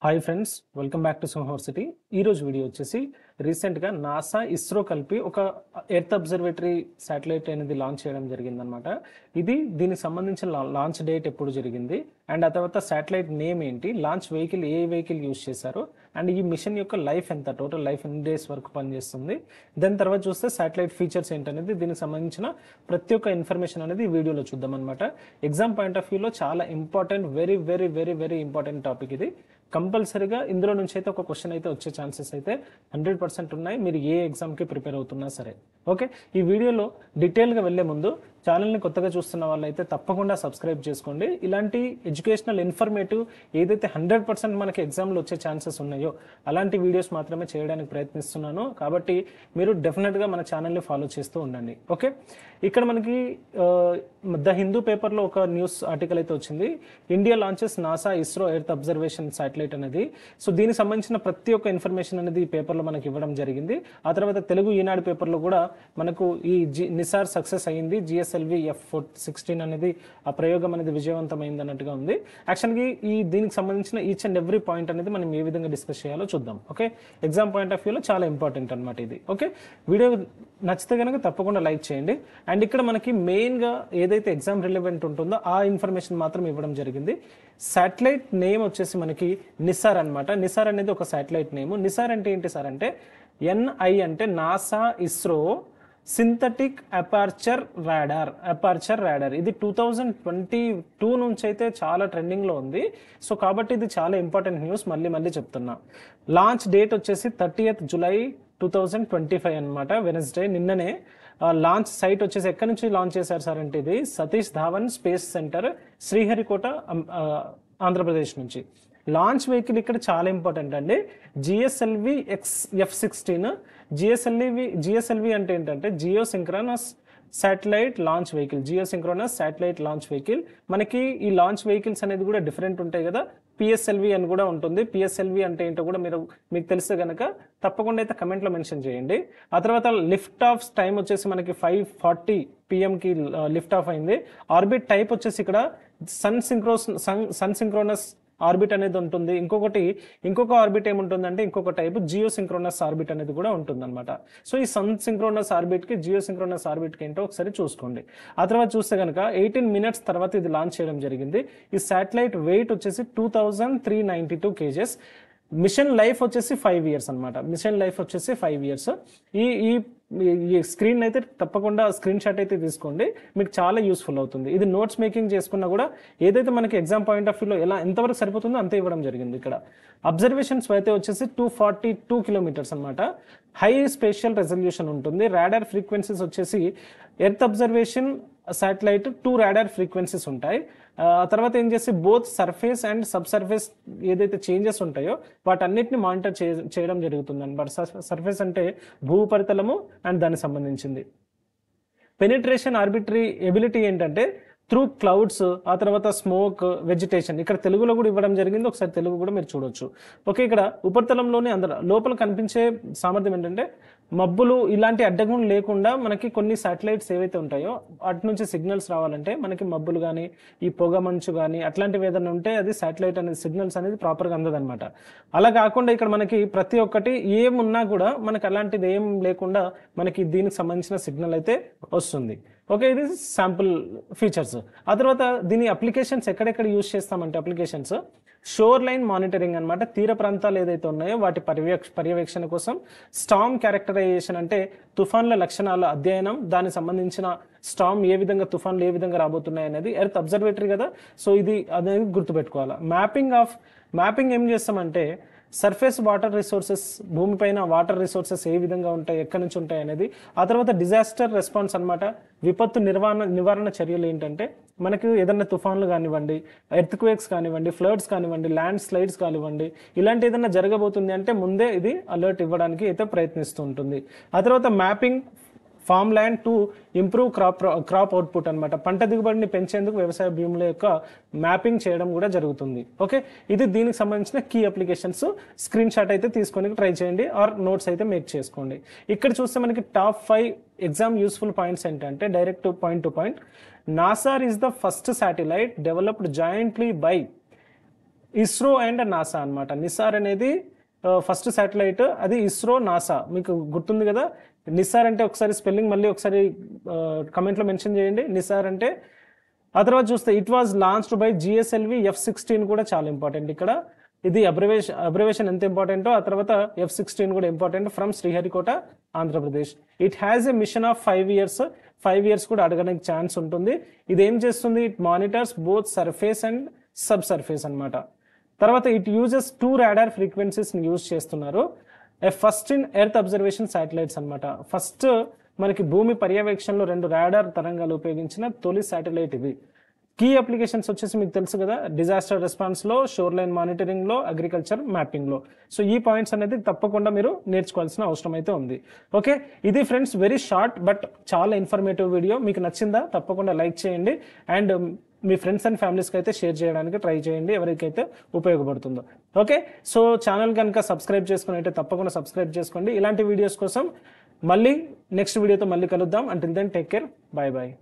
Hi friends, welcome back to సింహవర్సిటీ. ఈరోజు video వచ్చేసి రీసెంట్గా నాసా ఇస్రో కలిపి ఒక ఎర్త్ అబ్జర్వేటరీ శాటిలైట్ అనేది లాంచ్ చేయడం జరిగిందనమాట. దీనికి సంబంధించిన లాంచ్ డేట్ ఎప్పుడు జరిగింది అండ్ ఆ తర్వాత శాటిలైట్ నేమ్ ఏంటి, లాంచ్ వెహికల్ ఏ వెహికల్ యూజ్ చేశారు అండ్ ఈ మిషన్ యొక్క లైఫ్ ఎంత, టోటల్ లైఫ్ ఎన్ని డేస్ వరకు పనిచేస్తుంది, దాని తర్వాత చూస్తే శాటిలైట్ ఫీచర్స్ ఏంటనేది దీనికి సంబంధించిన ప్రతి ఒక్క ఇన్ఫర్మేషన్ అనేది ఈ వీడియోలో చూద్దాం అనమాట. ఎగ్జామ్ పాయింట్ ఆఫ్ వ్యూలో చాలా important, very very very very important topic ఇది. కంపల్సరీగా ఇందులో నుంచి అయితే ఒక క్వశ్చన్ అయితే వచ్చే ఛాన్సెస్ అయితే 100% ఉన్నాయి, మీరు ఏ ఎగ్జామ్కి ప్రిపేర్ అవుతున్నా సరే. ఓకే, ఈ వీడియోలో డీటెయిల్గా వెళ్లే ముందు ఛానల్ని కొత్తగా చూస్తున్న వాళ్ళైతే తప్పకుండా సబ్స్క్రైబ్ చేసుకోండి. ఇలాంటి ఎడ్యుకేషనల్ ఇన్ఫర్మేటివ్ ఏదైతే 100% మనకి ఎగ్జామ్లో వచ్చే ఛాన్సెస్ ఉన్నాయో అలాంటి వీడియోస్ మాత్రమే చేయడానికి ప్రయత్నిస్తున్నాను. కాబట్టి మీరు డెఫినెట్గా మన ఛానల్ని ఫాలో చేస్తూ ఉండండి. ఓకే, ఇక్కడ మనకి ద హిందూ పేపర్లో ఒక న్యూస్ ఆర్టికల్ అయితే వచ్చింది. India launches NASA ISRO earth observation satellite అనేది. సో దీనికి సంబంధించిన ప్రతి ఒక్క ఇన్ఫర్మేషన్ అనేది ఈ పేపర్లో మనకి ఇవ్వడం జరిగింది. ఆ తర్వాత తెలుగు ఈనాడు పేపర్లో కూడా మనకు ఈ నిసార్ సక్సెస్ అయ్యింది, GSLV F16 అనేది ఆ ప్రయోగం అనేది విజయవంతమైంది అన్నట్టుగా ఉంది. యాక్చువల్గా దీనికి సంబంధించిన ఈచ్ అండ్ ఎవ్రీ పాయింట్ అనేది మనం ఏ విధంగా డిస్కస్ చేయాలో చూద్దాం. ఓకే, ఎగ్జామ్ పాయింట్ ఆఫ్ వ్యూలో చాలా ఇంపార్టెంట్ అనమాట ఇది. ఓకే, వీడియో నచ్చితే కనుక తప్పకుండా లైక్ చేయండి. అండ్ ఇక్కడ మనకి మెయిన్గా ఏదైతే ఎగ్జామ్ రిలవెంట్ ఉంటుందో ఆ ఇన్ఫర్మేషన్ మాత్రం ఇవ్వడం జరిగింది. శాటిలైట్ నేమ్ వచ్చేసి మనకి నిసార్ అనమాట. నిసార్ అనేది ఒక శాటిలైట్ నేమ్. నిసార్ అంటే ఏంటి సార్ అంటే NI అంటే NASA ISRO synthetic aperture radar. ఇది 2022 నుంచి అయితే చాలా ట్రెండింగ్లో ఉంది. సో కాబట్టి ఇది చాలా ఇంపార్టెంట్ న్యూస్, మళ్ళీ చెప్తున్నా. లాంచ్ డేట్ వచ్చేసి 30th July 2025 అనమాట, వెనస్డే, నిన్ననే. లాంచ్ సైట్ వచ్చేసి ఎక్కడి నుంచి లాంచ్ చేశారు సార్ అంటే ఇది సతీష్ ధావన్ స్పేస్ సెంటర్, శ్రీహరికోట, ఆంధ్రప్రదేశ్ నుంచి. లాంచ్ వెహికల్ ఇక్కడ చాలా ఇంపార్టెంట్ అండి, GSLV F16. GSLV అంటే ఏంటంటే జియోసింక్రోనస్ శాటిలైట్ లాంచ్ వెహికల్. మనకి ఈ లాంచ్ వెహికల్స్ అనేది కూడా డిఫరెంట్ ఉంటాయి కదా. PSLV అని కూడా ఉంటుంది. PSLV అంటే ఏంటో కూడా మీకు తెలిస్తే కనుక తప్పకుండా అయితే కమెంట్లో మెన్షన్ చేయండి. ఆ తర్వాత లిఫ్ట్ ఆఫ్ టైం వచ్చేసి మనకి 5:40 PM లిఫ్ట్ ఆఫ్ అయింది. ఆర్బిట్ టైప్ వచ్చేసి ఇక్కడ సన్ సింక్రోనస్ ఆర్బిట్ అనేది ఉంటుంది. ఇంకొక ఆర్బిట్ ఏముంటుందంటే ఇంకొక టైప్ జియోసింక్రోనస్ ఆర్బిట్ అనేది కూడా ఉంటుంది అనమాట. సో ఈ సన్ సింక్రోనస్ ఆర్బిట్కి జియోసింక్రోనస్ ఆర్బిట్కి ఏంటో ఒకసారి చూసుకోండి. ఆ తర్వాత చూస్తే కనుక 18 minutes తర్వాత ఇది లాంచ్ చేయడం జరిగింది. ఈ శాటిలైట్ వెయిట్ వచ్చేసి 2392 kgs. మిషన్ లైఫ్ వచ్చేసి 5 years అనమాట. ఈ స్క్రీన్ అయితే తప్పకుండా స్క్రీన్ షాట్ అయితే తీసుకోండి, మీకు చాలా యూస్ఫుల్ అవుతుంది. ఇది నోట్స్ మేకింగ్ చేసుకున్నా కూడా ఏదైతే మనకి ఎగ్జామ్ పాయింట్ ఆఫ్ వ్యూలో ఎంతవరకు సరిపోతుందో అంతే ఇవ్వడం జరిగింది. ఇక్కడ అబ్జర్వేషన్స్ అయితే వచ్చేసి 242 kilometers అనమాట. హై స్పేషియల్ రెజల్యూషన్ ఉంటుంది. రాడార్ ఫ్రీక్వెన్సీస్ వచ్చేసి earth observation satellite 2 radar frequencies ఉంటాయి. ఆ తర్వాత ఏం చేసి both surface and sub surface ఏదైతే చేంజెస్ ఉంటాయో వాటన్నిటిని మానిటర్ చేయడం జరుగుతుంది అనమాట. సర్ఫేస్ అంటే భూపరితలము అండ్ దానికి సంబంధించింది. పెనిట్రేషన్ ఆర్బిటరీ ఎబిలిటీ ఏంటంటే త్రూ క్లౌడ్స్, ఆ తర్వాత స్మోక్, వెజిటేషన్. ఇక్కడ తెలుగులో కూడా ఇవ్వడం జరిగింది, ఒకసారి తెలుగు కూడా మీరు చూడొచ్చు. ఓకే, ఇక్కడ ఉపరితలంలోనే లోపల కనిపించే సామర్థ్యం ఏంటంటే మబ్బులు ఇలాంటి అడ్డంకులు లేకుండా మనకి కొన్ని శాటిలైట్స్ ఏవైతే ఉంటాయో వాటి నుంచి సిగ్నల్స్ రావాలంటే మనకి మబ్బులు కానీ ఈ పొగ మంచు కానీ అట్లాంటివి ఏదైనా ఉంటే అది శాటిలైట్ అనేది సిగ్నల్స్ అనేది ప్రాపర్గా అందదనమాట. అలా కాకుండా ఇక్కడ మనకి ప్రతి ఒక్కటి ఏమున్నా కూడా మనకి అలాంటిది ఏం లేకుండా మనకి దీనికి సంబంధించిన సిగ్నల్ అయితే వస్తుంది. ఓకే, ఇది శాంపుల్ ఫీచర్స్. ఆ తర్వాత దీని అప్లికేషన్స్ ఎక్కడెక్కడ యూజ్ చేస్తామంటే అప్లికేషన్స్ షోర్ లైన్ మానిటరింగ్ అనమాట. తీర ప్రాంతాలు ఏదైతే ఉన్నాయో వాటి పర్యవేక్షణ కోసం. స్టార్మ్ క్యారెక్టరైజేషన్ అంటే తుఫాన్ల లక్షణాల అధ్యయనం, దానికి సంబంధించిన తుఫాన్లు ఏ విధంగా రాబోతున్నాయి అనేది. ఎర్త్ అబ్జర్వేటరీ కదా, సో ఇది అనేది గుర్తుపెట్టుకోవాలి. మ్యాపింగ్ ఏం చేస్తామంటే సర్ఫేస్ వాటర్ రిసోర్సెస్, భూమిపైన వాటర్ రిసోర్సెస్ ఏ విధంగా ఉంటాయి, ఎక్కడి నుంచి ఉంటాయి అనేది. ఆ తర్వాత డిజాస్టర్ రెస్పాన్స్ అనమాట. విపత్తు నివారణ చర్యలు ఏంటంటే మనకి ఏదైనా తుఫాన్లు కానివ్వండి, ఎర్త్ క్వేక్స్ కానివ్వండి, ఫ్లడ్స్ కానివ్వండి, ల్యాండ్ స్లైడ్స్ కానివ్వండి, ఇలాంటి ఏదైనా జరగబోతుంది అంటే ముందే ఇది అలర్ట్ ఇవ్వడానికి అయితే ప్రయత్నిస్తూ ఉంటుంది. ఆ తర్వాత mapping farm land to improve crop output అనమాట. పంట దిగుబడిని పెంచేందుకు వ్యవసాయ భూముల యొక్క మ్యాపింగ్ చేయడం కూడా జరుగుతుంది. ఓకే, ఇది దీనికి సంబంధించిన కీ అప్లికేషన్స్. స్క్రీన్ షాట్ అయితే తీసుకొని ట్రై చేయండి ఆర్ నోట్స్ అయితే మేక్ చేసుకోండి. ఇక్కడ చూస్తే మనకి టాప్ 5 ఎగ్జామ్ యూస్ఫుల్ పాయింట్స్ ఏంటంటే direct point to point. NASA is the first satellite developed jointly by ISRO and NASA అన్నమాట. నిసార్ అనేది ఫస్ట్ శాటిలైట్, అది ఇస్రో నాసా. మీకు గుర్తుంది కదా, నిసార్ అంటే ఒకసారి స్పెల్లింగ్ మళ్ళీ ఒకసారి కమెంట్లో మెన్షన్ చేయండి. నిసార్ అంటే. ఆ తర్వాత చూస్తే it was launched by GSLV F-16 కూడా చాలా ఇంపార్టెంట్ ఇక్కడ. ఇది అబ్రివేషన్ ఎంత ఇంపార్టెంటో ఆ తర్వాత F-16 కూడా important, from Sriharikota Andhra Pradesh. It has a machine of 5 years. 5 years కూడా అడగడానికి ఛాన్స్ ఉంటుంది. ఇది ఏం చేస్తుంది, it monitors both surface and subsurface అనమాట. తర్వాత it uses 2 radar frequencies use చేస్తున్నారు. First in earth observation satellites అనమాట. ఫస్ట్ మనకి భూమి పర్యవేక్షణలో 2 రాడార్ తరంగాలు ఉపయోగించిన తొలి శాటిలైట్ ఇది. కీ అప్లికేషన్స్ వచ్చేసి మీకు తెలుసు కదా, డిజాస్టర్ రెస్పాన్స్లో, షోర్ లైన్ మానిటరింగ్లో, అగ్రికల్చర్ మ్యాపింగ్లో. సో ఈ పాయింట్స్ అనేది తప్పకుండా మీరు నేర్చుకోవాల్సిన అవసరం అయితే ఉంది. ఓకే, ఇది ఫ్రెండ్స్ వెరీ షార్ట్ బట్ చాలా ఇన్ఫర్మేటివ్ వీడియో. మీకు నచ్చిందా తప్పకుండా లైక్ చేయండి అండ్ మీ ఫ్రెండ్స్ అండ్ ఫ్యామిలీస్కి అయితే షేర్ చేయడానికి ట్రై చేయండి, ఎవరికైతే ఉపయోగపడుతుందో. ఓకే, సో ఛానల్ కనుక సబ్స్క్రైబ్ చేసుకుని అయితే తప్పకుండా సబ్స్క్రైబ్ చేసుకోండి. ఇలాంటి వీడియోస్ కోసం మళ్ళీ నెక్స్ట్ వీడియోతో మళ్ళీ కలుద్దాం. Until then take care, bye bye.